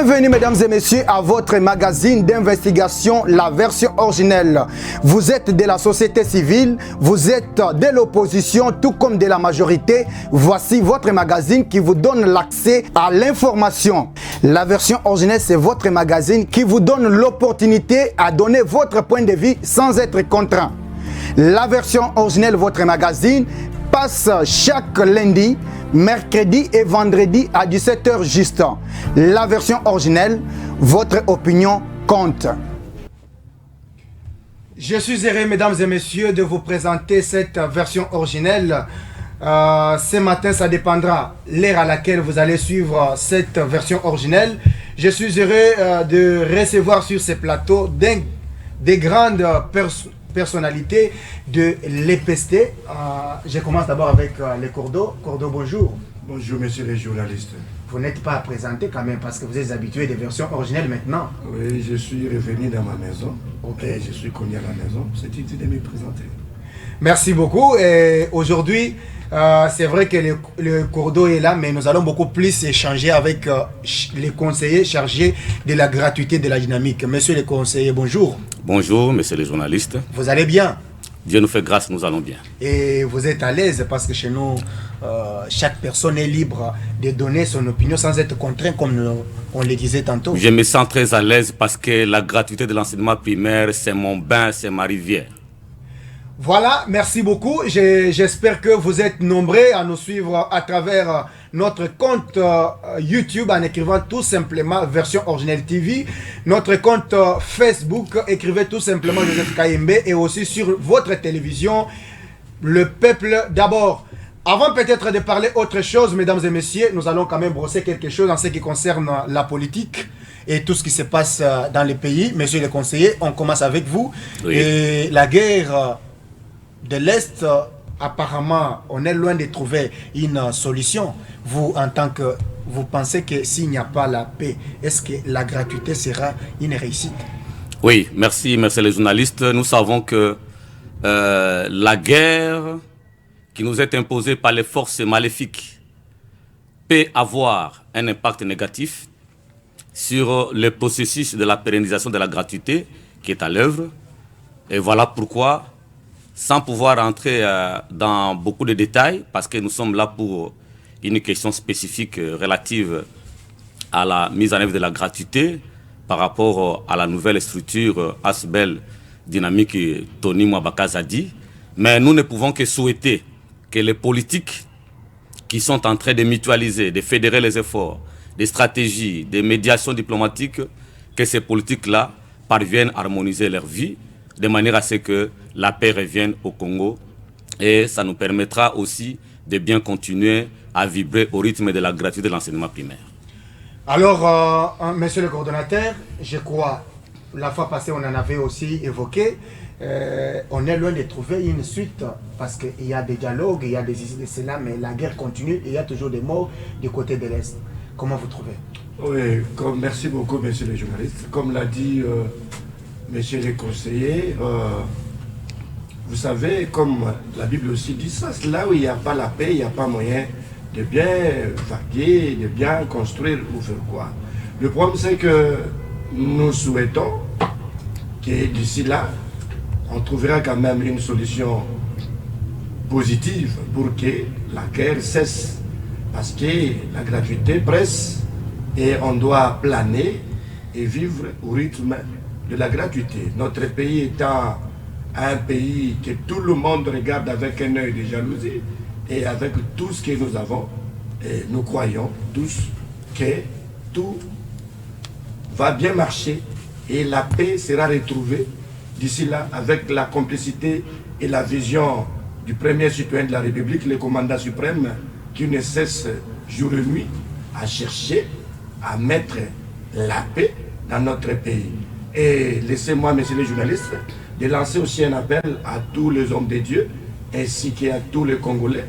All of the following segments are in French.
Bienvenue mesdames et messieurs à votre magazine d'investigation, la version originelle. Vous êtes de la société civile, vous êtes de l'opposition tout comme de la majorité. Voici votre magazine qui vous donne l'accès à l'information. La version originelle, c'est votre magazine qui vous donne l'opportunité à donner votre point de vue sans être contraint. La version originelle, votre magazine, passe chaque lundi, mercredi et vendredi à 17 h juste. La version originelle, votre opinion compte. Je suis heureux, mesdames et messieurs, de vous présenter cette version originelle. Ce matin, ça dépendra l'heure à laquelle vous allez suivre cette version originelle. Je suis heureux de recevoir sur ce plateau des grandes personnalités de l'EPST. Je commence d'abord avec les Cordo. Cordo, bonjour. Bonjour, messieurs les journalistes. Vous n'êtes pas présenté quand même parce que vous êtes habitué des versions originelles maintenant. Oui, je suis revenu dans ma maison. Ok. Et je suis connu à la maison. C'est utile de me présenter. Merci beaucoup. Et aujourd'hui, c'est vrai que le Cordo est là, mais nous allons beaucoup plus échanger avec les conseillers chargés de la gratuité de la dynamique. Monsieur le conseiller, bonjour. Bonjour, messieurs les journalistes. Vous allez bien? Dieu nous fait grâce, nous allons bien. Et vous êtes à l'aise parce que chez nous, chaque personne est libre de donner son opinion sans être contraint, comme on le disait tantôt. Je me sens très à l'aise parce que la gratuité de l'enseignement primaire, c'est mon bain, c'est ma rivière. Voilà, merci beaucoup. J'espère que vous êtes nombreux à nous suivre à travers notre compte YouTube en écrivant tout simplement version originelle TV. Notre compte Facebook, écrivez tout simplement Joseph Kayembe, et aussi sur votre télévision, Le Peuple d'abord. Avant peut-être de parler autre chose, mesdames et messieurs, nous allons quand même brosser quelque chose en ce qui concerne la politique et tout ce qui se passe dans les pays. Monsieur le conseiller, on commence avec vous. Oui. Et la guerre de l'Est, apparemment, on est loin de trouver une solution. Vous, en tant que... Vous pensez que s'il n'y a pas la paix, est-ce que la gratuité sera une réussite? Oui, merci les journalistes. Nous savons que la guerre qui nous est imposée par les forces maléfiques peut avoir un impact négatif sur le processus de la pérennisation de la gratuité qui est à l'œuvre. Et voilà pourquoi, sans pouvoir entrer dans beaucoup de détails, parce que nous sommes là pour une question spécifique relative à la mise en œuvre de la gratuité par rapport à la nouvelle structure ASBEL dynamique Tony Mwabaka a dit. Mais nous ne pouvons que souhaiter que les politiques qui sont en train de mutualiser, de fédérer les efforts, des stratégies, des médiations diplomatiques, que ces politiques-là parviennent à harmoniser leur vie de manière à ce que la paix revienne au Congo, et ça nous permettra aussi de bien continuer à vibrer au rythme de la gratuité de l'enseignement primaire. Alors, monsieur le coordonnateur, je crois, la fois passée, on en avait aussi évoqué, on est loin de trouver une suite parce qu'il y a des dialogues, il y a des idées de cela, mais la guerre continue et il y a toujours des morts du côté de l'Est. Comment vous trouvez? Oui, merci beaucoup, messieurs les journalistes. Comme l'a dit messieurs les conseillers, vous savez, comme la Bible aussi dit ça, là où il n'y a pas la paix, il n'y a pas moyen de bien vaguer, de bien construire ou faire quoi. Le problème, c'est que nous souhaitons que d'ici là, on trouvera quand même une solution positive pour que la guerre cesse. Parce que la gratuité presse et on doit planer et vivre au rythme de la gratuité. Notre pays étant un pays que tout le monde regarde avec un œil de jalousie, et avec tout ce que nous avons, et nous croyons tous que tout va bien marcher et la paix sera retrouvée d'ici là avec la complicité et la vision du premier citoyen de la République, le commandant suprême, qui ne cesse jour et nuit à chercher à mettre la paix dans notre pays. Et laissez-moi, messieurs les journalistes, de lancer aussi un appel à tous les hommes de Dieu ainsi qu'à tous les Congolais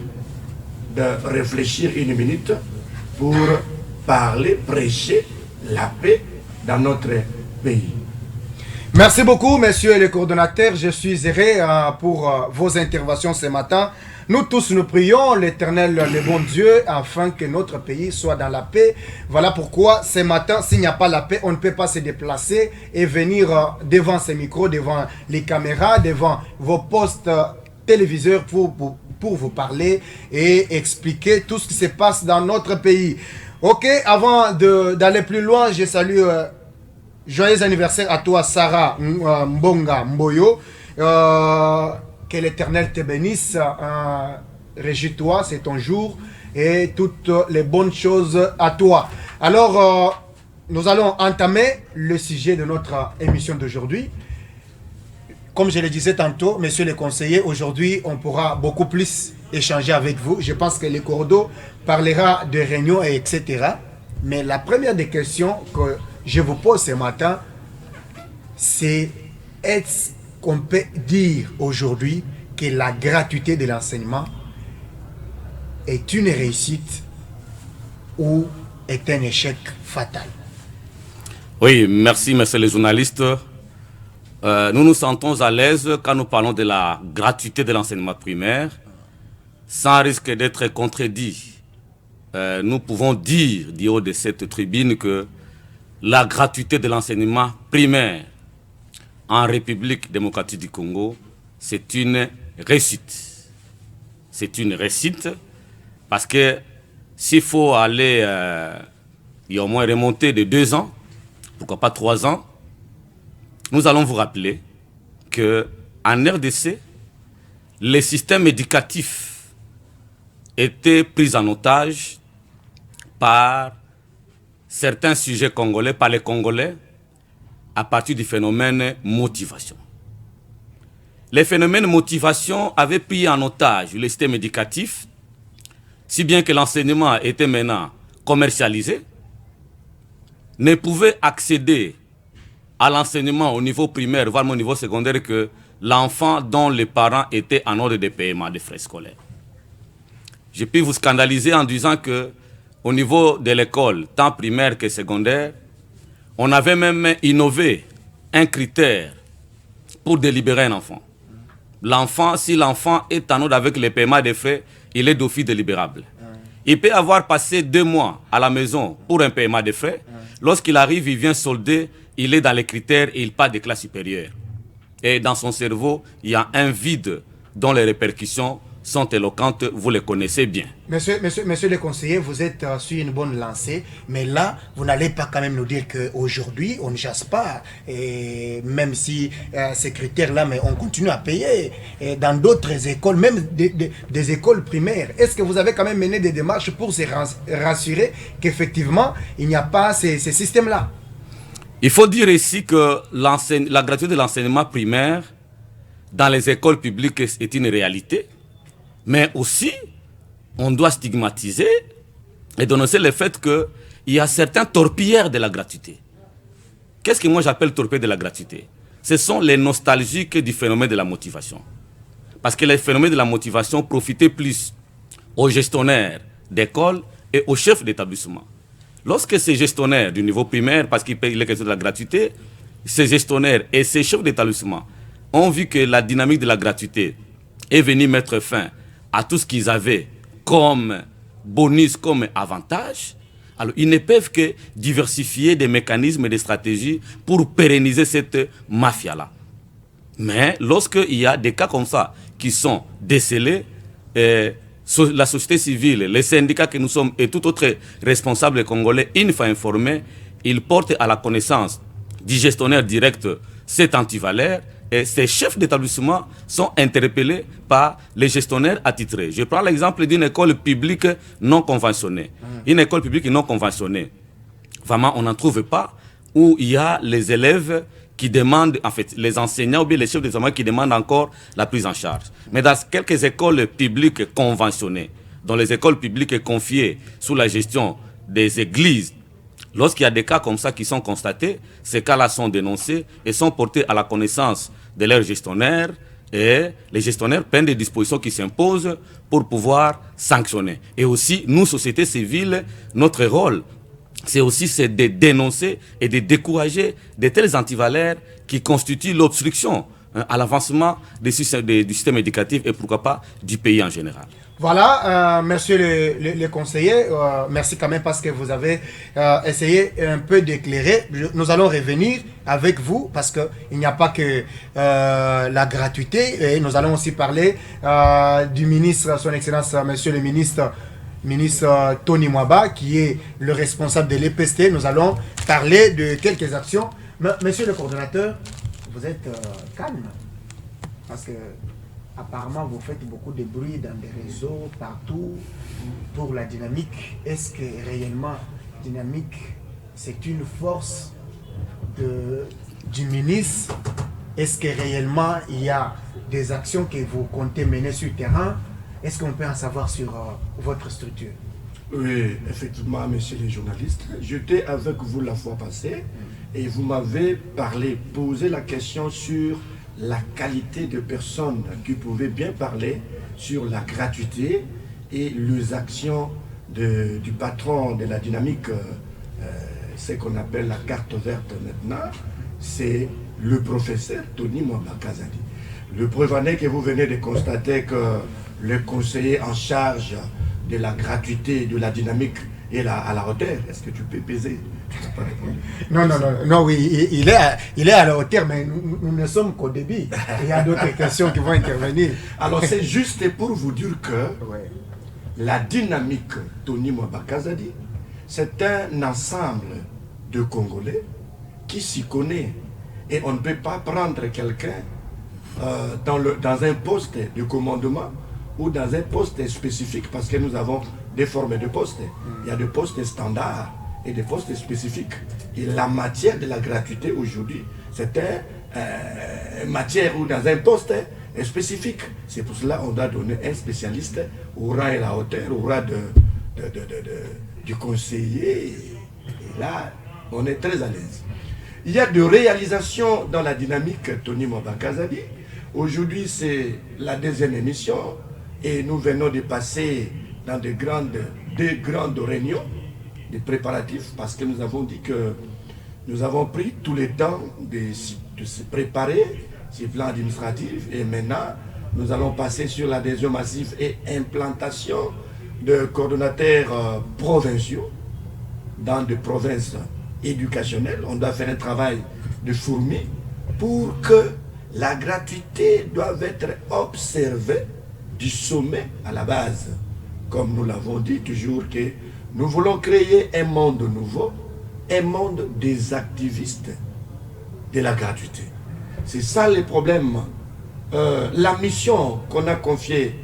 de réfléchir une minute pour parler, prêcher la paix dans notre pays. Merci beaucoup, messieurs les coordonnateurs. Je suis heureux pour vos interventions ce matin. Nous tous, nous prions l'Éternel, le bon Dieu, afin que notre pays soit dans la paix. Voilà pourquoi ce matin, s'il n'y a pas la paix, on ne peut pas se déplacer et venir devant ces micros, devant les caméras, devant vos postes téléviseurs pour vous parler et expliquer tout ce qui se passe dans notre pays. Ok, avant d'aller plus loin, je salue... joyeux anniversaire à toi, Sarah Mbonga Mboyo. Que l'Éternel te bénisse. Réjouis-toi, c'est ton jour. Et toutes les bonnes choses à toi. Alors, nous allons entamer le sujet de notre émission d'aujourd'hui. Comme je le disais tantôt, messieurs les conseillers, aujourd'hui, on pourra beaucoup plus échanger avec vous. Je pense que le Cordo parlera de réunions, et etc. Mais la première des questions que je vous pose ce matin, c'est est-ce qu'on peut dire aujourd'hui que la gratuité de l'enseignement est une réussite ou est un échec fatal? Oui, merci, messieurs les journalistes. Nous nous sentons à l'aise quand nous parlons de la gratuité de l'enseignement primaire, sans risque d'être contredit. Nous pouvons dire, du haut de cette tribune, que la gratuité de l'enseignement primaire en République démocratique du Congo, c'est une réussite. C'est une réussite parce que s'il faut aller, il y a au moins remonter de 2 ans, pourquoi pas 3 ans, nous allons vous rappeler qu'en RDC, les systèmes éducatifs étaient pris en otage par certains sujets congolais, par les Congolais, à partir du phénomène motivation. Les phénomènes motivation avaient pris en otage le système éducatif, si bien que l'enseignement était maintenant commercialisé, ne pouvait accéder à l'enseignement au niveau primaire, voire au niveau secondaire, que l'enfant dont les parents étaient en ordre de paiement des frais scolaires. Je peux vous scandaliser en disant que au niveau de l'école, tant primaire que secondaire, on avait même innové un critère pour délibérer un enfant. L'enfant, si l'enfant est en ordre avec le paiement des frais, il est d'office délibérable. Il peut avoir passé 2 mois à la maison pour un paiement des frais. Lorsqu'il arrive, il vient solder, il est dans les critères et il part des classes supérieures. Et dans son cerveau, il y a un vide dont les répercussions sont éloquentes, vous les connaissez bien. Monsieur le conseiller, vous êtes sur une bonne lancée, mais là, vous n'allez pas quand même nous dire qu'aujourd'hui, on ne chasse pas, et même si ces critères-là, mais on continue à payer. Et dans d'autres écoles, même des écoles primaires, est-ce que vous avez quand même mené des démarches pour se rassurer qu'effectivement, il n'y a pas ces systèmes-là? Il faut dire ici que la gratuité de l'enseignement primaire dans les écoles publiques est une réalité. Mais aussi, on doit stigmatiser et dénoncer le fait qu'il y a certains torpilleurs de la gratuité. Qu'est-ce que moi j'appelle torpilleurs de la gratuité? Ce sont les nostalgiques du phénomène de la motivation. Parce que les phénomènes de la motivation profitaient plus aux gestionnaires d'école et aux chefs d'établissement. Lorsque ces gestionnaires du niveau primaire, parce qu'ils payent les questions de la gratuité, ces gestionnaires et ces chefs d'établissement ont vu que la dynamique de la gratuité est venue mettre fin à tout ce qu'ils avaient comme bonus, comme avantage, alors ils ne peuvent que diversifier des mécanismes et des stratégies pour pérenniser cette mafia-là. Mais lorsqu'il y a des cas comme ça qui sont décelés, la société civile, les syndicats que nous sommes et tout autre responsable congolais, une fois informés, ils portent à la connaissance du gestionnaire direct cet antivaleur. Et ces chefs d'établissement sont interpellés par les gestionnaires attitrés. Je prends l'exemple d'une école publique non conventionnée. Une école publique non conventionnée, vraiment, on n'en trouve pas, où il y a les élèves qui demandent, en fait, les enseignants ou bien les chefs d'établissement qui demandent encore la prise en charge. Mais dans quelques écoles publiques conventionnées, dont les écoles publiques confiées sous la gestion des églises, lorsqu'il y a des cas comme ça qui sont constatés, ces cas-là sont dénoncés et sont portés à la connaissance de leurs gestionnaires, et les gestionnaires prennent des dispositions qui s'imposent pour pouvoir sanctionner. Et aussi, nous, société civile, notre rôle c'est aussi de dénoncer et de décourager de tels antivaleurs qui constituent l'obstruction à l'avancement du système éducatif et pourquoi pas du pays en général. Voilà, monsieur le conseiller, merci quand même parce que vous avez essayé un peu d'éclairer. Nous allons revenir avec vous parce qu'il n'y a pas que la gratuité. Et nous allons aussi parler du ministre, son excellence, monsieur le ministre Tony Mwaba, qui est le responsable de l'EPST. Nous allons parler de quelques actions. Monsieur le coordonnateur, vous êtes calme parce que apparemment, vous faites beaucoup de bruit dans des réseaux, partout, pour la dynamique. Est-ce que réellement, dynamique, c'est une force du ministre? Est-ce que réellement, il y a des actions que vous comptez mener sur le terrain? Est-ce qu'on peut en savoir sur votre structure? Oui, effectivement, messieurs les journalistes, j'étais avec vous la fois passée et vous m'avez posé la question sur la qualité de personnes qui pouvaient bien parler sur la gratuité et les actions du patron de la dynamique, ce qu'on appelle la carte verte maintenant, c'est le professeur Tony Mwaba Kazadi. Le preuve en est que vous venez de constater que le conseiller en charge de la gratuité, de la dynamique est à la hauteur. Est-ce que tu peux peser? Non, oui, il est à la hauteur, mais nous ne sommes qu'au début. Il y a d'autres questions qui vont intervenir. Alors c'est juste pour vous dire que la dynamique Tony Mwaba Kazadi, c'est un ensemble de Congolais qui s'y connaît. Et on ne peut pas prendre quelqu'un dans un poste de commandement ou dans un poste spécifique, parce que nous avons des formes de postes. Il y a des postes standards et des postes spécifiques. Et la matière de la gratuité aujourd'hui, c'est une matière ou dans un poste spécifique. C'est pour cela qu'on doit donner un spécialiste au rang et la hauteur, au rang du conseiller. Et là, on est très à l'aise. Il y a de réalisations dans la dynamique Tony Mwaba Kazadi. Aujourd'hui, c'est la deuxième émission et nous venons de passer dans deux grandes réunions, des préparatifs, parce que nous avons dit que nous avons pris tout le temps de se préparer sur le plan administratif et maintenant nous allons passer sur l'adhésion massive et implantation de coordonnateurs provinciaux dans des provinces éducationnelles. On doit faire un travail de fourmi pour que la gratuité doit être observée du sommet à la base. Comme nous l'avons dit toujours, que nous voulons créer un monde nouveau, un monde des activistes de la gratuité. C'est ça le problème. La mission qu'on a confiée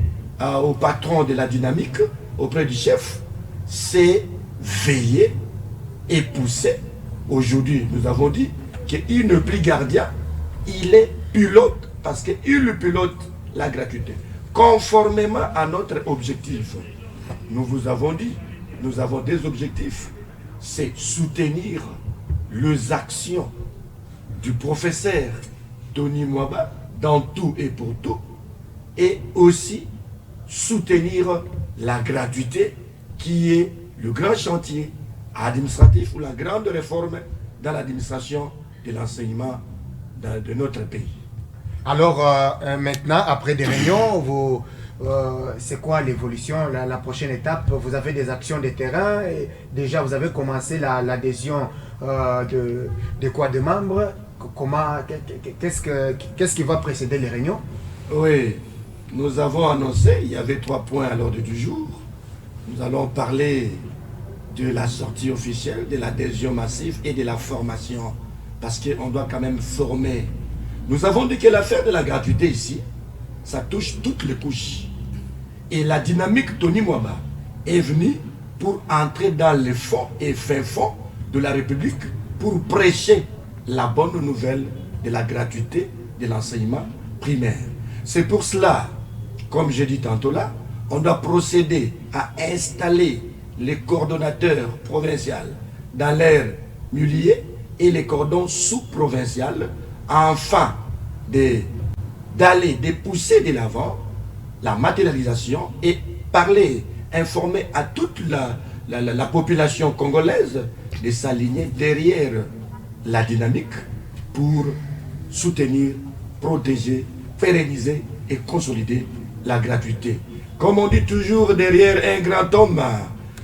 au patron de la dynamique, auprès du chef, c'est veiller et pousser. Aujourd'hui, nous avons dit qu'il n'est plus gardien, il est pilote, parce qu'il pilote la gratuité. Conformément à notre objectif, nous vous avons dit, nous avons des objectifs, c'est soutenir les actions du professeur Tony Mwaba dans tout et pour tout, et aussi soutenir la gratuité qui est le grand chantier administratif ou la grande réforme dans l'administration de l'enseignement de notre pays. Alors maintenant, après des réunions, c'est quoi l'évolution, la prochaine étape? Vous avez des actions de terrain et déjà vous avez commencé l'adhésion de membres. Qu'est-ce qui va précéder les réunions? Oui, nous avons annoncé, il y avait 3 points à l'ordre du jour. Nous allons parler de la sortie officielle, de l'adhésion massive et de la formation. Parce qu'on doit quand même former. Nous avons dit que l'affaire de la gratuité ici, ça touche toutes les couches. Et la dynamique Tony Mwaba est venue pour entrer dans les fonds et fins fonds de la République pour prêcher la bonne nouvelle de la gratuité de l'enseignement primaire. C'est pour cela, comme j'ai dit tantôt là, on doit procéder à installer les coordonnateurs provinciaux dans leur milieu et les cordons sous-provinciaux afin de pousser de l'avant la matérialisation et parler, informer à toute la population congolaise de s'aligner derrière la dynamique pour soutenir, protéger, pérenniser et consolider la gratuité. Comme on dit toujours, derrière un grand homme,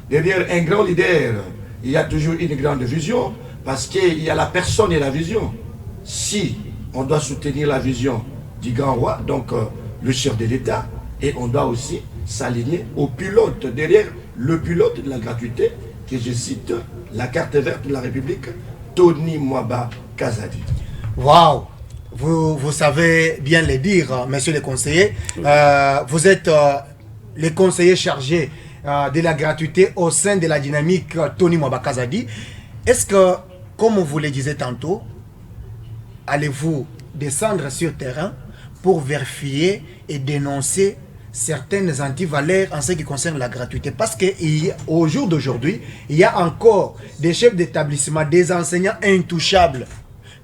derrière un grand leader, il y a toujours une grande vision, parce qu'il y a la personne et la vision. Si on doit soutenir la vision du grand roi, donc le chef de l'État, et on doit aussi s'aligner au pilote, derrière le pilote de la gratuité, que je cite, la carte verte de la République, Tony Mwaba Kazadi. Waouh! Vous savez bien le dire, monsieur le conseiller. Vous êtes les conseillers chargés de la gratuité au sein de la dynamique Tony Mwaba Kazadi. Est-ce que, comme vous le disiez tantôt, allez-vous descendre sur terrain pour vérifier et dénoncer certaines antivaleurs en ce qui concerne la gratuité? Parce qu'au jour d'aujourd'hui, il y a encore des chefs d'établissement, des enseignants intouchables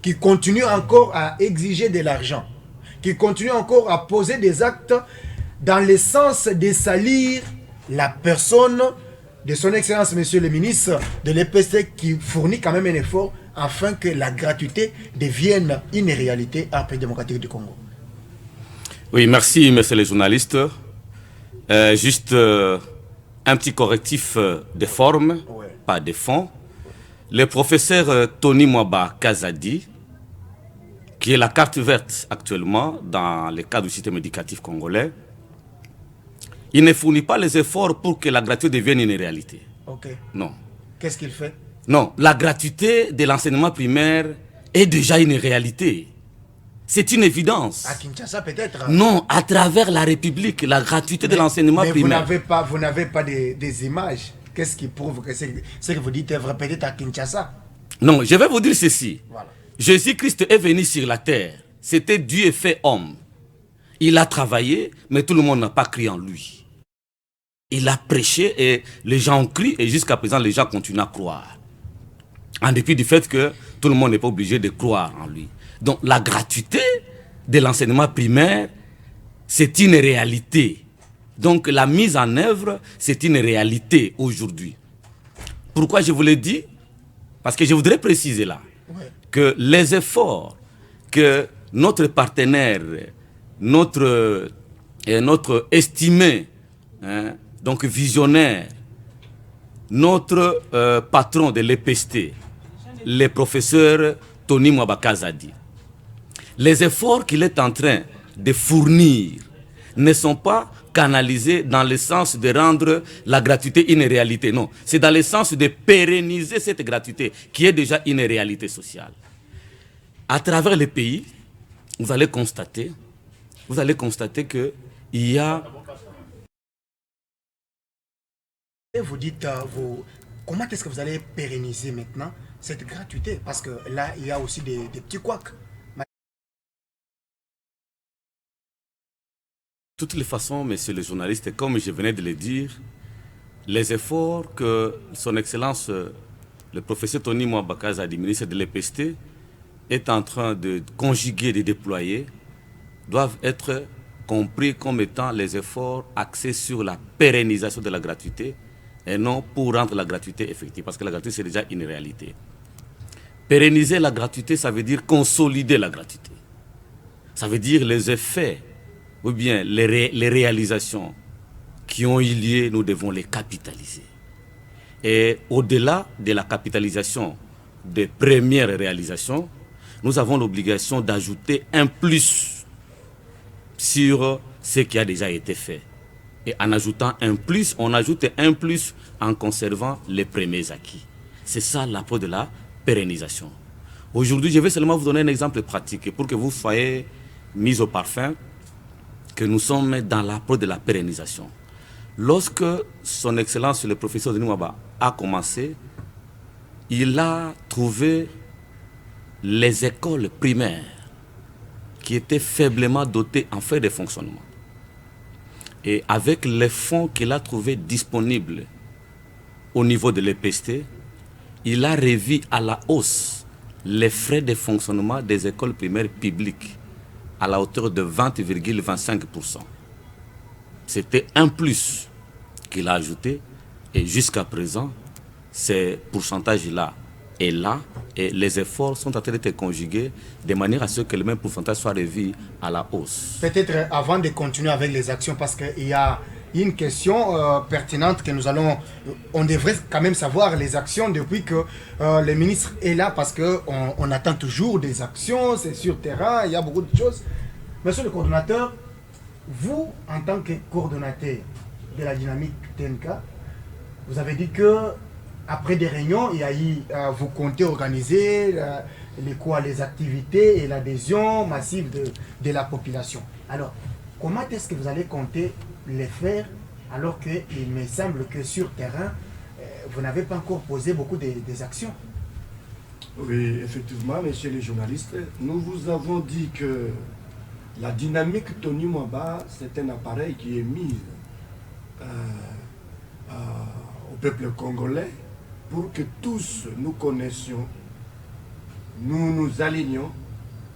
qui continuent encore à exiger de l'argent, qui continuent encore à poser des actes dans le sens de salir la personne de son Excellence, Monsieur le ministre de l'EPC, qui fournit quand même un effort afin que la gratuité devienne une réalité en République démocratique du Congo. Oui, merci, messieurs les journalistes. Juste un petit correctif de forme, pas de fond. Le professeur Tony Mwaba Kazadi, qui est la carte verte actuellement dans le cadre du système éducatif congolais, il ne fournit pas les efforts pour que la gratuité devienne une réalité. Ok. Non. Qu'est-ce qu'il fait? Non, la gratuité de l'enseignement primaire est déjà une réalité. C'est une évidence. À Kinshasa peut-être? Non, à travers la République, la gratuité de l'enseignement primaire. Vous n'avez pas des images. Qu'est-ce qui prouve que ce que vous dites est vrai peut-être à Kinshasa? Non, je vais vous dire ceci. Voilà. Jésus-Christ est venu sur la terre. C'était Dieu fait homme. Il a travaillé, mais tout le monde n'a pas cru en lui. Il a prêché et les gens ont cru et jusqu'à présent, les gens continuent à croire. En dépit du fait que tout le monde n'est pas obligé de croire en lui. Donc la gratuité de l'enseignement primaire, c'est une réalité. Donc la mise en œuvre, c'est une réalité aujourd'hui. Pourquoi je vous l'ai dit? Parce que je voudrais préciser là que les efforts que notre partenaire, notre estimé, donc visionnaire, notre patron de l'EPST, le professeur Tony Mwaba Kazadi, les efforts qu'il est en train de fournir ne sont pas canalisés dans le sens de rendre la gratuité une réalité. Non, c'est dans le sens de pérenniser cette gratuité qui est déjà une réalité sociale. À travers les pays, vous allez constater qu'il y a... Et vous dites, comment est-ce que vous allez pérenniser maintenant cette gratuité? Parce que là, il y a aussi des petits couacs. De toutes les façons, messieurs les journalistes, comme je venais de le dire, les efforts que son Excellence, le professeur Tony Mwaba Kazadi, ministre de l'EPST, est en train de conjuguer, de déployer, doivent être compris comme étant les efforts axés sur la pérennisation de la gratuité et non pour rendre la gratuité effective, parce que la gratuité, c'est déjà une réalité. Pérenniser la gratuité, ça veut dire consolider la gratuité. Ça veut dire les effets ou bien les réalisations qui ont eu lieu, nous devons les capitaliser. Et au-delà de la capitalisation des premières réalisations, nous avons l'obligation d'ajouter un plus sur ce qui a déjà été fait. Et en ajoutant un plus, on ajoute un plus en conservant les premiers acquis. C'est ça l'approche de la pérennisation. Aujourd'hui, je vais seulement vous donner un exemple pratique pour que vous soyez mis au parfum que nous sommes dans l'approche de la pérennisation. Lorsque son Excellence le professeur Tony Mwaba a commencé, il a trouvé les écoles primaires qui étaient faiblement dotées en frais de fonctionnement. Et avec les fonds qu'il a trouvés disponibles au niveau de l'EPST, il a revu à la hausse les frais de fonctionnement des écoles primaires publiques à la hauteur de 20,25%. C'était un plus qu'il a ajouté et jusqu'à présent, ces pourcentages-là est là et les efforts sont en train d'être conjugués de manière à ce que le même pourcentage soit revu à la hausse. Peut-être avant de continuer avec les actions, parce qu'il y a une question pertinente que nous allons... On devrait quand même savoir les actions depuis que le ministre est là, parce qu'on attend toujours des actions, c'est sur terrain, il y a beaucoup de choses. Monsieur le coordonnateur, vous, en tant que coordonnateur de la dynamique TNK, vous avez dit que après des réunions, il y a eu, vous comptez organiser les activités et l'adhésion massive de la population. Alors, comment est-ce que vous allez compter les faire alors qu'il me semble que sur terrain, vous n'avez pas encore posé beaucoup des actions? Oui, effectivement, messieurs les journalistes, nous vous avons dit que la dynamique Tony Mwaba, c'est un appareil qui est mis au peuple congolais pour que tous nous connaissions, nous nous alignions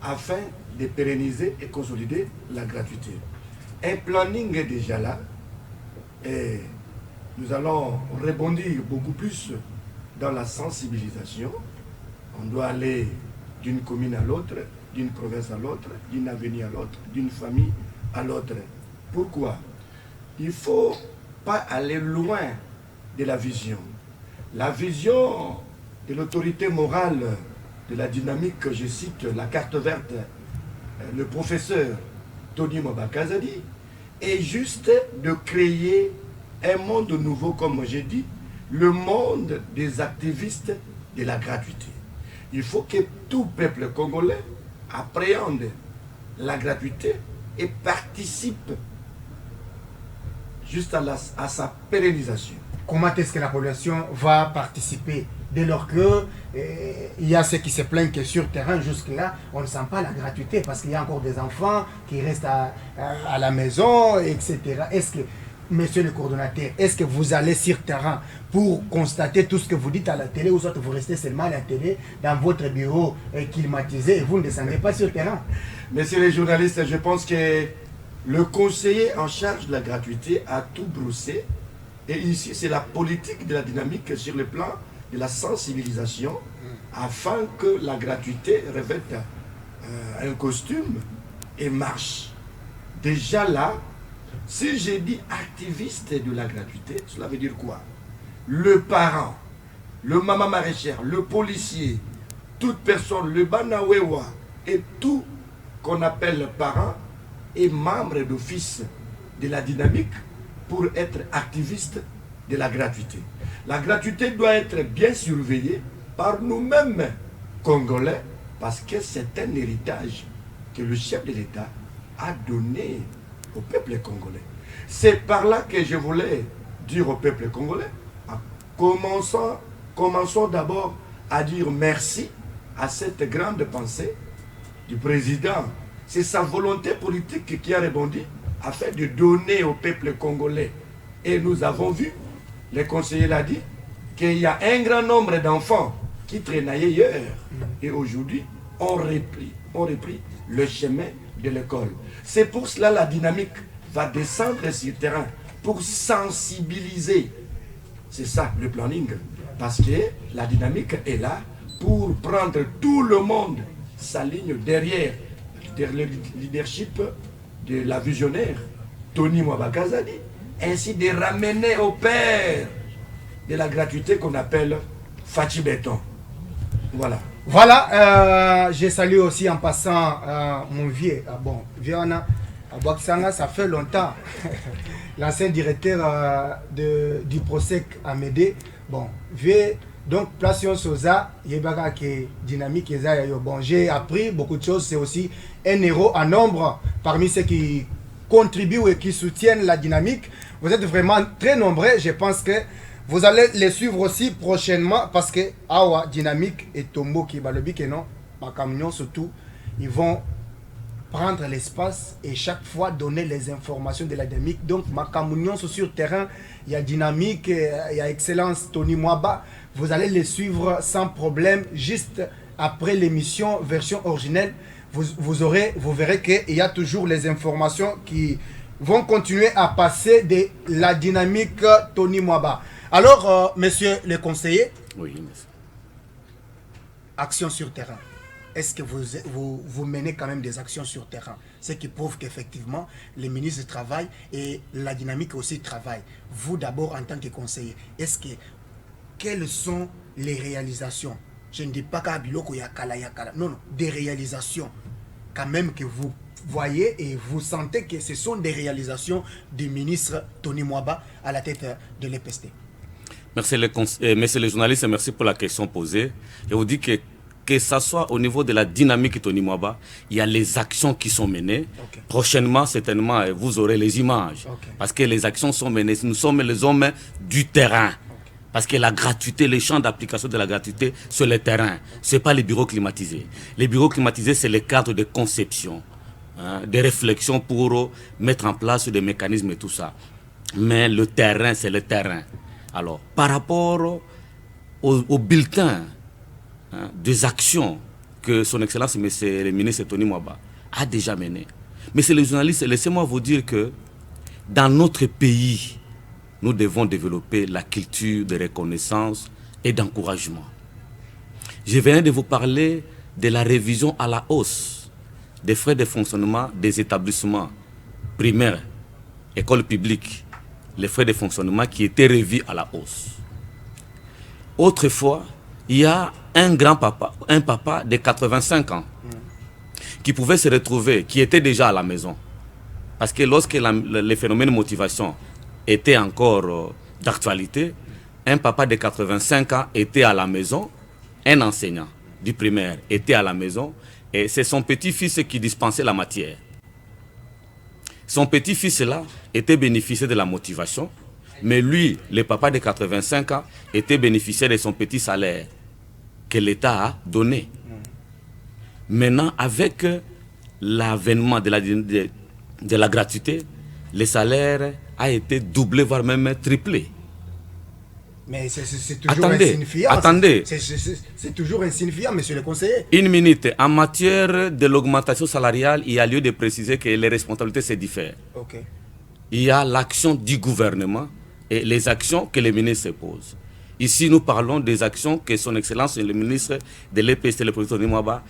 afin de pérenniser et consolider la gratuité. Un planning est déjà là et nous allons rebondir beaucoup plus dans la sensibilisation. On doit aller d'une commune à l'autre, d'une province à l'autre, d'une avenue à l'autre, d'une famille à l'autre. Pourquoi? Il ne faut pas aller loin de la vision. La vision de l'autorité morale de la dynamique que je cite, la carte verte, le professeur Tony Mwaba Kazadi, est juste de créer un monde nouveau, comme j'ai dit, le monde des activistes de la gratuité. Il faut que tout peuple congolais appréhende la gratuité et participe juste à sa pérennisation. Comment est-ce que la population va participer dès lors que il y a ceux qui se plaignent que sur terrain, jusque-là, on ne sent pas la gratuité parce qu'il y a encore des enfants qui restent à la maison, etc. Est-ce que, monsieur le coordonnateur, est-ce que vous allez sur terrain pour constater tout ce que vous dites à la télé, ou soit vous restez seulement à la télé, dans votre bureau climatisé et vous ne descendez pas sur terrain? Messieurs les journalistes, je pense que le conseiller en charge de la gratuité a tout broussé. Et ici, c'est la politique de la dynamique sur le plan de la sensibilisation afin que la gratuité revête un costume et marche. Déjà là, si j'ai dit activiste de la gratuité, cela veut dire quoi? Le parent, le maman maraîchère, le policier, toute personne, le banawewa et tout qu'on appelle parent est membre d'office de la dynamique pour être activiste de la gratuité. La gratuité doit être bien surveillée par nous-mêmes Congolais parce que c'est un héritage que le chef de l'État a donné au peuple congolais. C'est par là que je voulais dire au peuple congolais, commençons d'abord à dire merci à cette grande pensée du président. C'est sa volonté politique qui a rebondi afin de donner au peuple congolais. Et nous avons vu, le conseiller l'a dit, qu'il y a un grand nombre d'enfants qui traînaient ailleurs. Et aujourd'hui, on repris le chemin de l'école. C'est pour cela la dynamique va descendre sur le terrain pour sensibiliser. C'est ça le planning. Parce que la dynamique est là pour prendre tout le monde sa ligne derrière le leadership de la visionnaire Tony Mwaba Kazadi, ainsi de ramener au père de la gratuité qu'on appelle Fachi Béton. Voilà. Voilà, je salue aussi en passant mon vieux, Viana Aboaksanga, ça fait longtemps, l'ancien directeur du PROSEC Amédée. Bon, vieux, donc Plation Soza, Yebaka qui est dynamique, bon, j'ai appris beaucoup de choses, c'est aussi un héros en nombre parmi ceux qui contribuent et qui soutiennent la dynamique. Vous êtes vraiment très nombreux, je pense que vous allez les suivre aussi prochainement parce que Awa Dynamique et Tombo qui va le bique non, ma camion surtout, ils vont prendre l'espace et chaque fois donner les informations de la dynamique. Donc ma camion sur le terrain, il y a Dynamique, il y a Excellence Tony Mwaba. Vous allez les suivre sans problème juste après l'émission version originelle. Vous verrez qu'il y a toujours les informations qui vont continuer à passer de la dynamique Tony Mwaba. Alors, monsieur le conseiller, oui, merci. action sur terrain. Est-ce que vous menez quand même des actions sur terrain? Ce qui prouve qu'effectivement, les ministres travaillent et la dynamique aussi travaille. Vous d'abord en tant que conseiller, quelles sont les réalisations? Je ne dis pas qu'à Biloko Yakala Yakala. Non, des réalisations quand même que vous voyez et vous sentez que ce sont des réalisations du ministre Tony Mwaba à la tête de l'EPST. Merci les journalistes, merci pour la question posée. Je vous dis que ce soit au niveau de la dynamique Tony Mwaba, il y a les actions qui sont menées. Okay. Prochainement, certainement, vous aurez les images. Okay. Parce que les actions sont menées. Nous sommes les hommes du terrain. Okay. Parce que la gratuité, les champs d'application de la gratuité sur le terrain, ce n'est pas les bureaux climatisés. Les bureaux climatisés, c'est les cadres de conception, des réflexions pour mettre en place des mécanismes et tout ça. Mais le terrain, c'est le terrain. Alors, par rapport au bulletin des actions que son Excellence, Monsieur le ministre Tony Mwaba, a déjà menées. Messieurs les journalistes, laissez-moi vous dire que dans notre pays, nous devons développer la culture de reconnaissance et d'encouragement. Je viens de vous parler de la révision à la hausse des frais de fonctionnement des établissements primaires, écoles publiques, les frais de fonctionnement qui étaient revus à la hausse. Autrefois, il y a un papa de 85 ans qui pouvait se retrouver, qui était déjà à la maison. Parce que lorsque les phénomènes de motivation étaient encore d'actualité, un papa de 85 ans était à la maison, un enseignant du primaire était à la maison, et c'est son petit-fils qui dispensait la matière. Son petit-fils-là était bénéficiaire de la motivation, mais lui, le papa de 85 ans, était bénéficiaire de son petit salaire que l'État a donné. Maintenant, avec l'avènement de la gratuité, le salaire a été doublé, voire même triplé. Mais c'est toujours insignifiant. Attendez. C'est toujours insignifiant, monsieur le conseiller. Une minute. En matière de l'augmentation salariale, il y a lieu de préciser que les responsabilités se diffèrent. Okay. Il y a l'action du gouvernement et les actions que les ministres posent. Ici, nous parlons des actions que son Excellence le ministre de l'EPST, le professeur Tony Mwaba,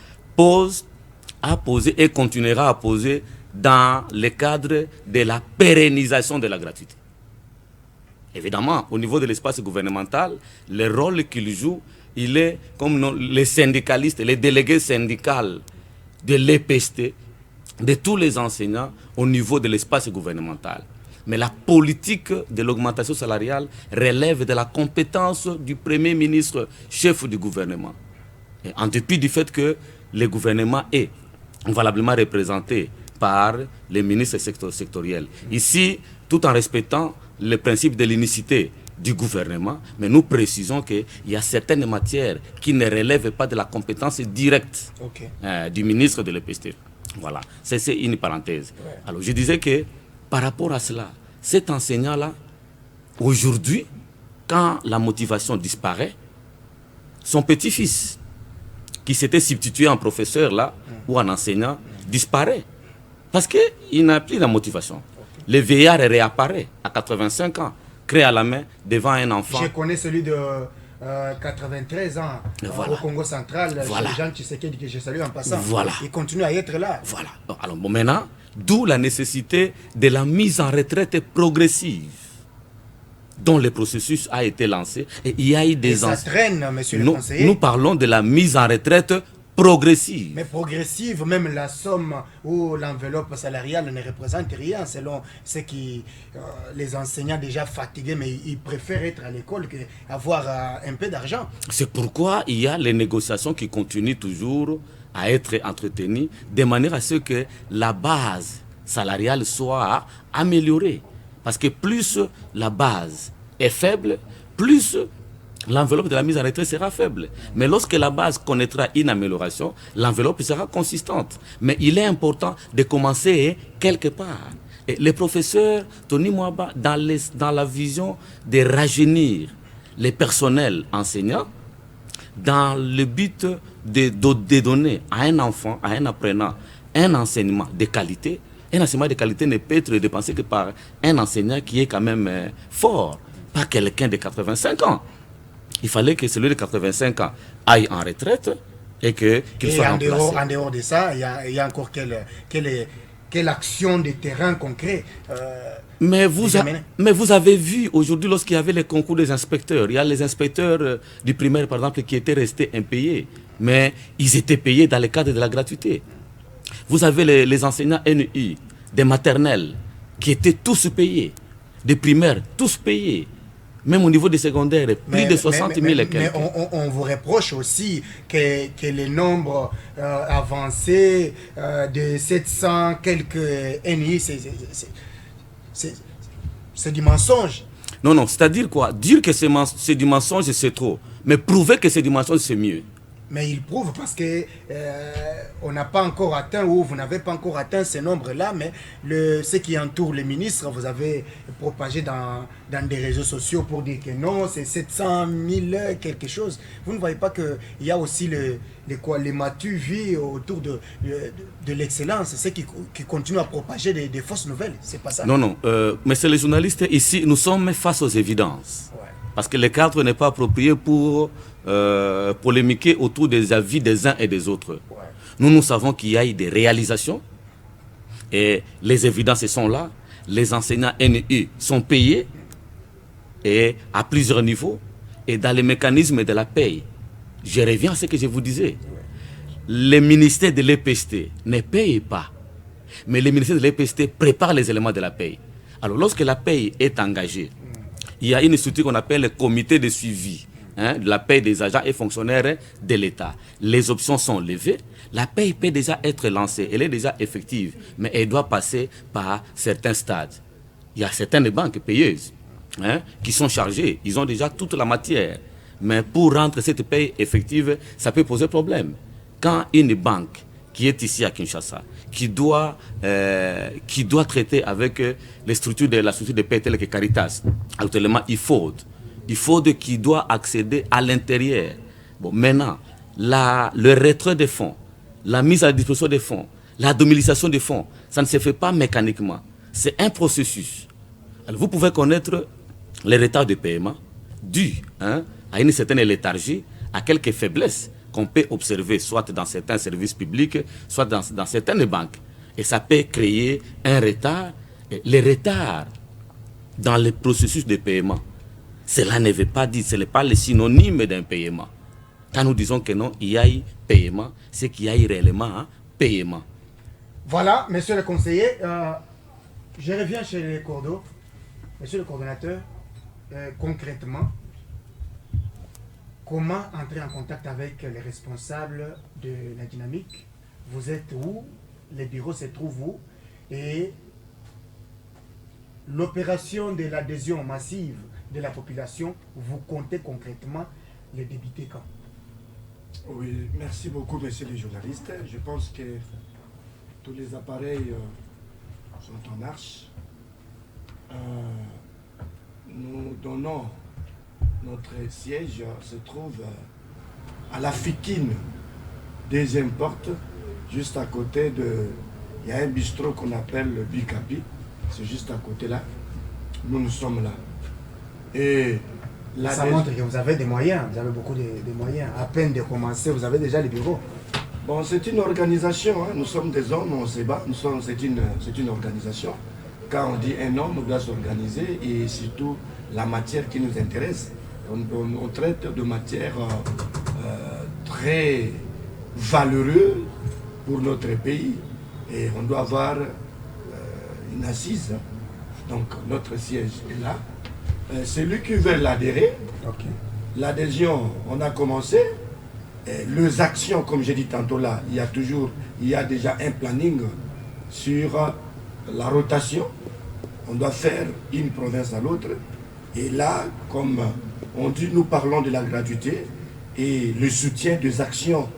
a posé et continuera à poser dans le cadre de la pérennisation de la gratuité. Évidemment, au niveau de l'espace gouvernemental, le rôle qu'il joue, il est comme les syndicalistes, les délégués syndicaux de l'EPST, de tous les enseignants au niveau de l'espace gouvernemental. Mais la politique de l'augmentation salariale relève de la compétence du Premier ministre, chef du gouvernement. Et en dépit du fait que le gouvernement est valablement représenté par les ministres sectoriels. Ici, tout en respectant le principe de l'unicité du gouvernement, mais nous précisons qu'il y a certaines matières qui ne relèvent pas de la compétence directe du ministre de l'EPST. Voilà, c'est une parenthèse. Ouais. Alors, je disais que par rapport à cela, cet enseignant-là, aujourd'hui, quand la motivation disparaît, son petit-fils, qui s'était substitué en professeur là, ou en enseignant, disparaît. Parce qu'il n'a plus la motivation. Le vieillard réapparaît à 85 ans, créé à la main devant un enfant. Je connais celui de 93 ans au Congo central, Jean Tshisekedi, que je salue en passant. Voilà. Il continue à être là. Voilà. Alors bon, maintenant, d'où la nécessité de la mise en retraite progressive dont le processus a été lancé. Et il y a eu des... ça traîne, monsieur le conseiller. Nous parlons de la mise en retraite progressive. Mais progressive, même la somme ou l'enveloppe salariale ne représente rien selon ce qui... les enseignants déjà fatigués, mais ils préfèrent être à l'école qu'avoir un peu d'argent. C'est pourquoi il y a les négociations qui continuent toujours à être entretenues de manière à ce que la base salariale soit améliorée. Parce que plus la base est faible, plus l'enveloppe de la mise en retraite sera faible. Mais lorsque la base connaîtra une amélioration, l'enveloppe sera consistante. Mais il est important de commencer quelque part. Et le professeur Tony Mwaba, dans la vision de rajeunir les personnels enseignants, dans le but de donner à un enfant, à un apprenant, un enseignement de qualité. Un enseignement de qualité ne peut être dépensé que par un enseignant qui est quand même fort, pas quelqu'un de 85 ans. Il fallait que celui de 85 ans aille en retraite Et qu'il soit remplacé. En dehors de ça, il y a encore quelle action de terrain concret Mais vous avez vu aujourd'hui, lorsqu'il y avait les concours des inspecteurs, il y a les inspecteurs du primaire, par exemple, qui étaient restés impayés, mais ils étaient payés dans le cadre de la gratuité. Vous avez les enseignants NI, des maternelles, qui étaient tous payés, des primaires, tous payés. Même au niveau des secondaires, plus de 60 000 et quelques. Mais on vous reproche aussi que le nombre avancé de 700 quelques NI, c'est du mensonge. Non, c'est-à-dire quoi? Dire que c'est du mensonge, c'est trop. Mais prouver que c'est du mensonge, c'est mieux. Mais il prouve parce que on n'a pas encore atteint, ou vous n'avez pas encore atteint ces nombres-là, mais ce qui entoure les ministres, vous avez propagé dans des réseaux sociaux pour dire que non, c'est 700 000 quelque chose. Vous ne voyez pas qu'il y a aussi les matu vie autour de l'excellence, c'est qui continuent à propager des fausses nouvelles, c'est pas ça? Non, mais c'est les journalistes ici, nous sommes face aux évidences. Ouais. Parce que le cadre n'est pas approprié pour polémiquer autour des avis des uns et des autres. Ouais. Nous savons qu'il y a eu des réalisations et les évidences sont là. Les enseignants NI sont payés et à plusieurs niveaux et dans les mécanismes de la paye. Je reviens à ce que je vous disais. Les ministères de l'EPST ne payent pas, mais les ministères de l'EPST préparent les éléments de la paye. Alors lorsque la paye est engagée, il y a une structure qu'on appelle le comité de suivi de la paie des agents et fonctionnaires de l'État. Les options sont levées, la paie peut déjà être lancée, elle est déjà effective, mais elle doit passer par certains stades. Il y a certaines banques payeuses qui sont chargées, ils ont déjà toute la matière, mais pour rendre cette paie effective, ça peut poser problème. Quand une banque qui est ici à Kinshasa, qui doit traiter avec les structures de la structure de paie telles que Caritas, actuellement IFOD qui doit accéder à l'intérieur. Bon, maintenant, le retrait des fonds, la mise à disposition des fonds, la domiciliation des fonds, ça ne se fait pas mécaniquement. C'est un processus. Alors, vous pouvez connaître les retards de paiement dus à une certaine léthargie, à quelques faiblesses qu'on peut observer soit dans certains services publics, soit dans certaines banques. Et ça peut créer un retard. Les retards dans le processus de paiement, cela ne veut pas dire, ce n'est pas le synonyme d'un paiement. Quand nous disons que non, il y a eu paiement, c'est qu'il y a eu réellement paiement. Voilà, monsieur le conseiller, je reviens chez les Cordeaux. Monsieur le coordonnateur, concrètement, comment entrer en contact avec les responsables de la dynamique? Vous êtes où? Les bureaux se trouvent où? Et l'opération de l'adhésion massive de la population, vous comptez concrètement les débiter quand? Oui, merci beaucoup, messieurs les journalistes. Je pense que tous les appareils sont en marche. Nous donnons notre siège, se trouve à la Fikine, deuxième porte, juste à côté de... Il y a un bistrot qu'on appelle le Bikapi, c'est juste à côté là. Nous sommes là. Et ça montre que vous avez des moyens, vous avez beaucoup de moyens. À peine de commencer, vous avez déjà les bureaux. Bon, c'est une organisation, nous sommes des hommes, on se bat, c'est une organisation. Quand on dit un homme, on doit s'organiser et surtout la matière qui nous intéresse. On traite de matière très valeureuse pour notre pays et on doit avoir une assise. Donc notre siège est là. Celui qui veut l'adhérer, l'adhésion, on a commencé. Les actions, comme j'ai dit tantôt là, il y a déjà un planning sur la rotation. On doit faire une province à l'autre. Et là, comme on dit, nous parlons de la gratuité et le soutien des actions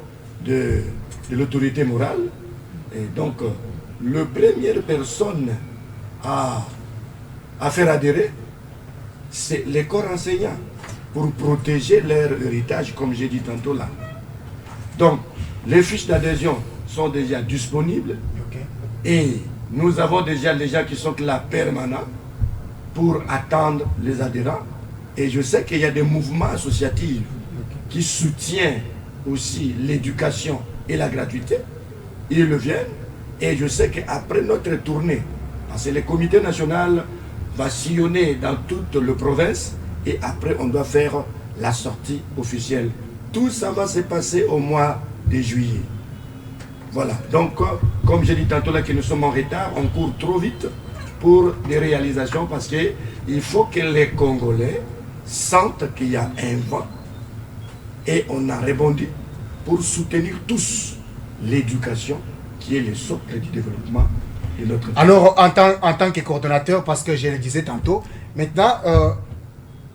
de l'autorité morale. Et donc, la première personne à faire adhérer, c'est les corps enseignants pour protéger leur héritage, comme j'ai dit tantôt là. Donc, les fiches d'adhésion sont déjà disponibles et nous avons déjà les gens qui sont là permanents pour attendre les adhérents. Et je sais qu'il y a des mouvements associatifs qui soutiennent aussi l'éducation et la gratuité, ils le viennent. Et je sais qu'après notre tournée, parce que le comité national va sillonner dans toute la province, et après on doit faire la sortie officielle. Tout ça va se passer au mois de juillet. Voilà, donc comme j'ai dit tantôt là que nous sommes en retard, on court trop vite pour des réalisations parce qu'il faut que les Congolais sentent qu'il y a un vent et on a rebondi pour soutenir tous l'éducation qui est le socle du développement de notre pays. Alors, en tant que coordonnateur, parce que je le disais tantôt, maintenant,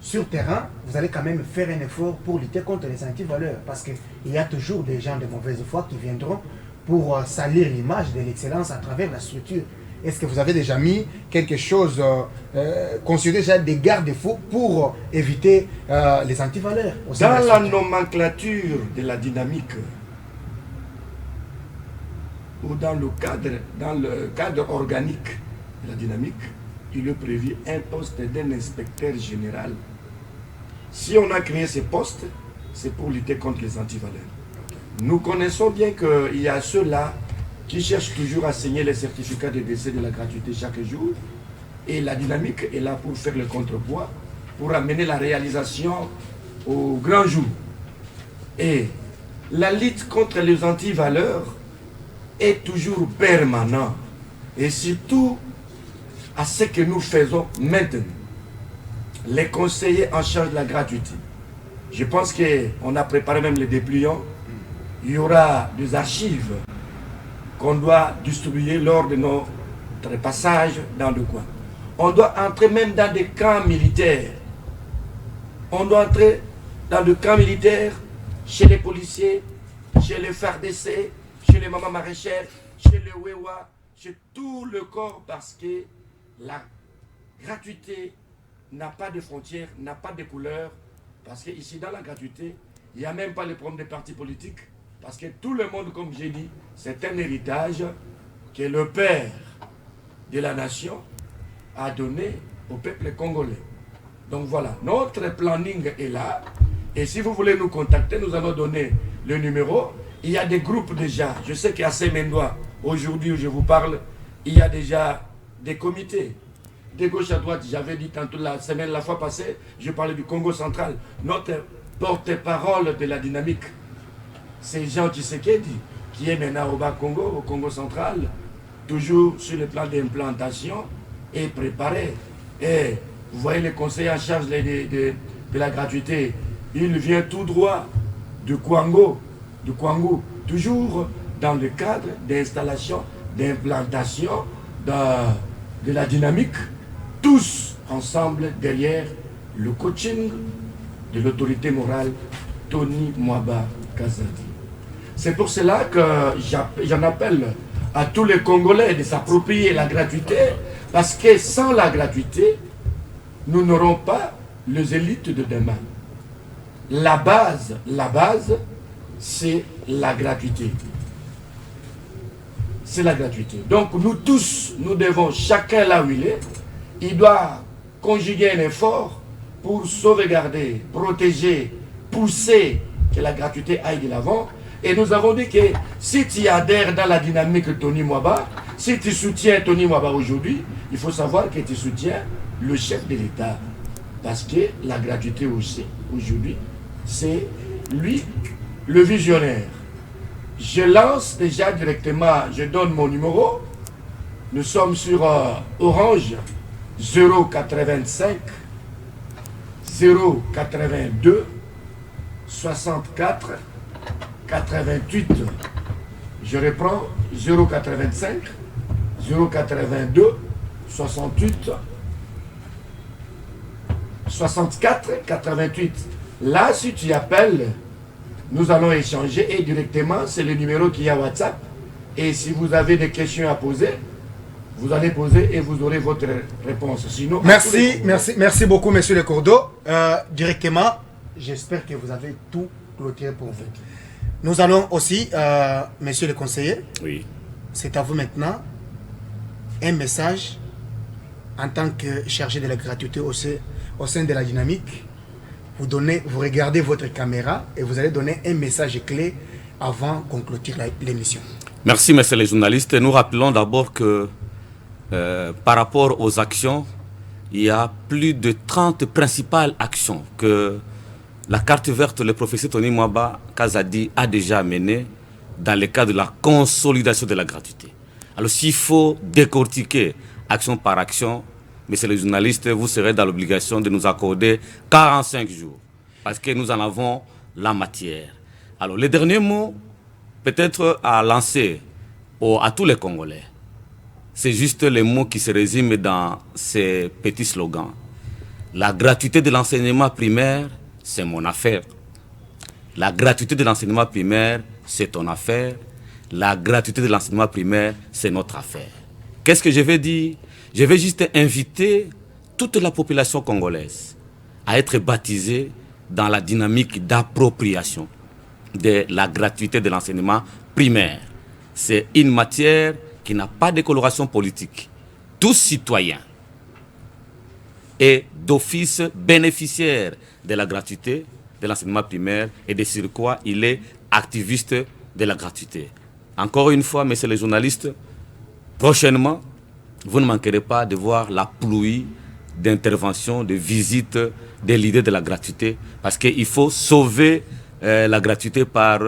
sur terrain, vous allez quand même faire un effort pour lutter contre les antivaleurs, parce qu'il y a toujours des gens de mauvaise foi qui viendront pour salir l'image de l'excellence à travers la structure. Est-ce que vous avez déjà mis quelque chose, considéré déjà des garde-fous pour éviter les antivaleurs? Dans la nomenclature de la dynamique, ou dans le cadre organique de la dynamique, il est prévu un poste d'un inspecteur général. Si on a créé ce poste, c'est pour lutter contre les antivaleurs. Nous connaissons bien qu'il y a ceux-là qui cherchent toujours à signer les certificats de décès de la gratuité chaque jour. Et la dynamique est là pour faire le contrepoids, pour amener la réalisation au grand jour. Et la lutte contre les antivaleurs est toujours permanente. Et surtout à ce que nous faisons maintenant. Les conseillers en charge de la gratuité. Je pense qu'on a préparé même les dépliants. Il y aura des archives qu'on doit distribuer lors de notre passage dans le coin. On doit entrer même dans des camps militaires. On doit entrer dans des camps militaires chez les policiers, chez les FARDC, chez les mamans maraîchères, chez les Wewa, chez tout le corps, parce que la gratuité n'a pas de frontières, n'a pas de couleurs, parce qu'ici dans la gratuité, il n'y a même pas les problèmes des partis politiques, parce que tout le monde, comme j'ai dit, c'est un héritage que le père de la nation a donné au peuple congolais. Donc voilà, notre planning est là, et si vous voulez nous contacter, nous allons donner le numéro. Il y a des groupes déjà, je sais qu'à Semendoa, aujourd'hui où je vous parle, il y a déjà des comités. De gauche à droite, j'avais dit tantôt la semaine, la fois passée, je parlais du Congo central. Notre porte-parole de la dynamique, c'est Jean Tshisekedi, qui est maintenant au Bas-Congo, au Congo central, toujours sur le plan d'implantation et préparé. Et vous voyez le conseiller en charge de la gratuité, il vient tout droit du Kwango, toujours dans le cadre d'installation, d'implantation de la dynamique, tous ensemble derrière le coaching de l'autorité morale Tony Mwaba Kazadi. C'est pour cela que j'en appelle à tous les Congolais de s'approprier la gratuité, parce que sans la gratuité, nous n'aurons pas les élites de demain. La base, c'est la gratuité. C'est la gratuité. Donc nous tous, nous devons, chacun là où il doit conjuguer un effort pour sauvegarder, protéger, pousser que la gratuité aille de l'avant. Et nous avons dit que si tu adhères dans la dynamique Tony Mwaba, si tu soutiens Tony Mwaba aujourd'hui, il faut savoir que tu soutiens le chef de l'État. Parce que la gratuité aussi, aujourd'hui, c'est lui, le visionnaire. Je lance déjà directement, je donne mon numéro. Nous sommes sur Orange 085 082 64 88. Je reprends 085 082 68 64 88. Là, si tu appelles, nous allons échanger et directement, c'est le numéro qui est à WhatsApp. Et si vous avez des questions à poser, vous allez poser et vous aurez votre réponse. Sinon, merci beaucoup, monsieur Le Cordeau. Directement, j'espère que vous avez tout clôturé pour vous. Nous allons aussi, monsieur le conseiller, oui, c'est à vous maintenant, un message en tant que chargé de la gratuité au sein de la dynamique. vous regardez votre caméra et vous allez donner un message clé avant qu'on clôture l'émission. Merci, messieurs les journalistes. Nous rappelons d'abord que par rapport aux actions, il y a plus de 30 principales actions que la carte verte, le professeur Tony Mwaba Kazadi a déjà menées dans le cadre de la consolidation de la gratuité. Alors s'il faut décortiquer action par action, messieurs les journalistes, vous serez dans l'obligation de nous accorder 45 jours parce que nous en avons la matière. Alors le dernier mot, peut-être à lancer à tous les Congolais, c'est juste les mots qui se résument dans ces petits slogans. La gratuité de l'enseignement primaire, c'est mon affaire. La gratuité de l'enseignement primaire, c'est ton affaire. La gratuité de l'enseignement primaire, c'est notre affaire. Qu'est-ce que je vais dire? Je vais juste inviter toute la population congolaise à être baptisée dans la dynamique d'appropriation de la gratuité de l'enseignement primaire. C'est une matière qui n'a pas de coloration politique. Tout citoyen est d'office bénéficiaire de la gratuité de l'enseignement primaire et de sur quoi il est activiste de la gratuité. Encore une fois, messieurs les journalistes, prochainement, vous ne manquerez pas de voir la pluie d'interventions, de visites, de l'idée de la gratuité, parce qu'il faut sauver la gratuité par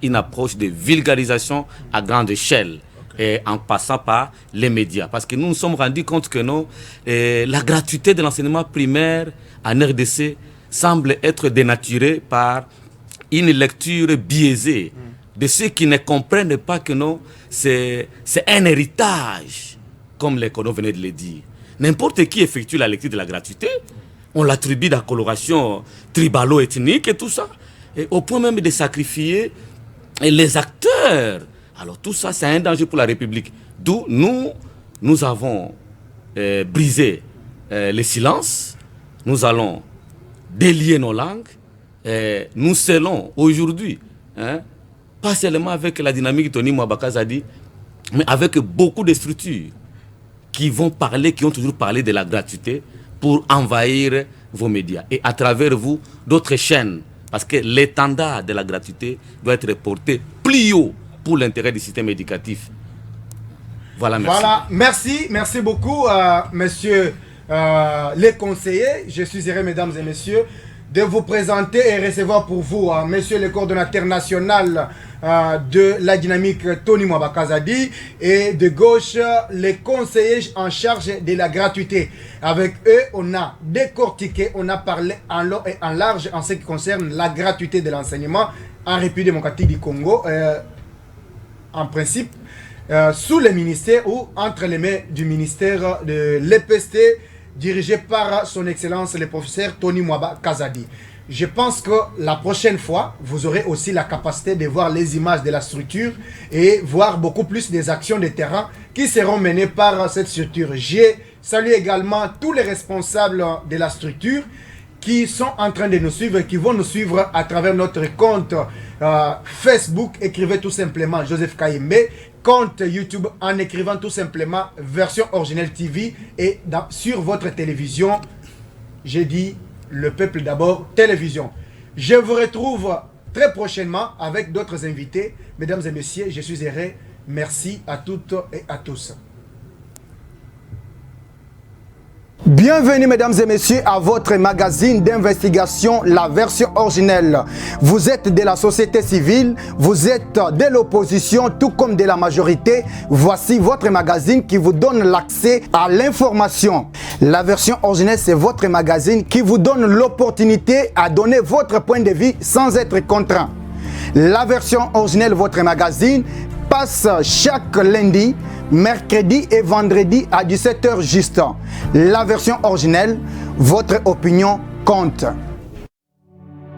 une approche de vulgarisation à grande échelle. Et en passant par les médias. Parce que nous nous sommes rendus compte que non, la gratuité de l'enseignement primaire en RDC semble être dénaturée par une lecture biaisée de ceux qui ne comprennent pas que non, c'est un héritage, comme les colons venaient de le dire. N'importe qui effectue la lecture de la gratuité, on l'attribue de la coloration tribalo-ethnique et tout ça, et au point même de sacrifier les acteurs. Alors tout ça, c'est un danger pour la République. D'où nous avons brisé le silence, nous allons délier nos langues, nous scellons aujourd'hui, pas seulement avec la dynamique de Tony Mwaba Kazadi, mais avec beaucoup de structures qui vont parler, qui ont toujours parlé de la gratuité pour envahir vos médias. Et à travers vous, d'autres chaînes, parce que l'étendard de la gratuité doit être porté plus haut pour l'intérêt du système éducatif. Voilà, merci. Voilà, merci beaucoup, messieurs les conseillers. Je suis heureux, mesdames et messieurs, de vous présenter et recevoir pour vous, monsieur le coordonnateur national de la dynamique Tony Mwaba Kazadi, et de gauche, les conseillers en charge de la gratuité. Avec eux, on a décortiqué, on a parlé en long et en large en ce qui concerne la gratuité de l'enseignement en République démocratique du Congo. En principe, sous le ministère ou entre les mains du ministère de l'EPST, dirigé par son excellence le professeur Tony Mwaba Kazadi. Je pense que la prochaine fois, vous aurez aussi la capacité de voir les images de la structure et voir beaucoup plus des actions de terrain qui seront menées par cette structure. J'ai salué également tous les responsables de la structure qui sont en train de nous suivre, qui vont nous suivre à travers notre compte Facebook. Écrivez tout simplement Joseph Kayembe, compte YouTube en écrivant tout simplement version originelle TV, et sur votre télévision, j'ai dit le peuple d'abord télévision. Je vous retrouve très prochainement avec d'autres invités. Mesdames et messieurs, je suis heureux. Merci à toutes et à tous. Bienvenue mesdames et messieurs à votre magazine d'investigation, la version originelle. Vous êtes de la société civile, vous êtes de l'opposition tout comme de la majorité. Voici votre magazine qui vous donne l'accès à l'information. La version originelle, c'est votre magazine qui vous donne l'opportunité à donner votre point de vue sans être contraint. La version originelle, votre magazine, passe chaque lundi, mercredi et vendredi à 17h juste. La version originelle, votre opinion compte.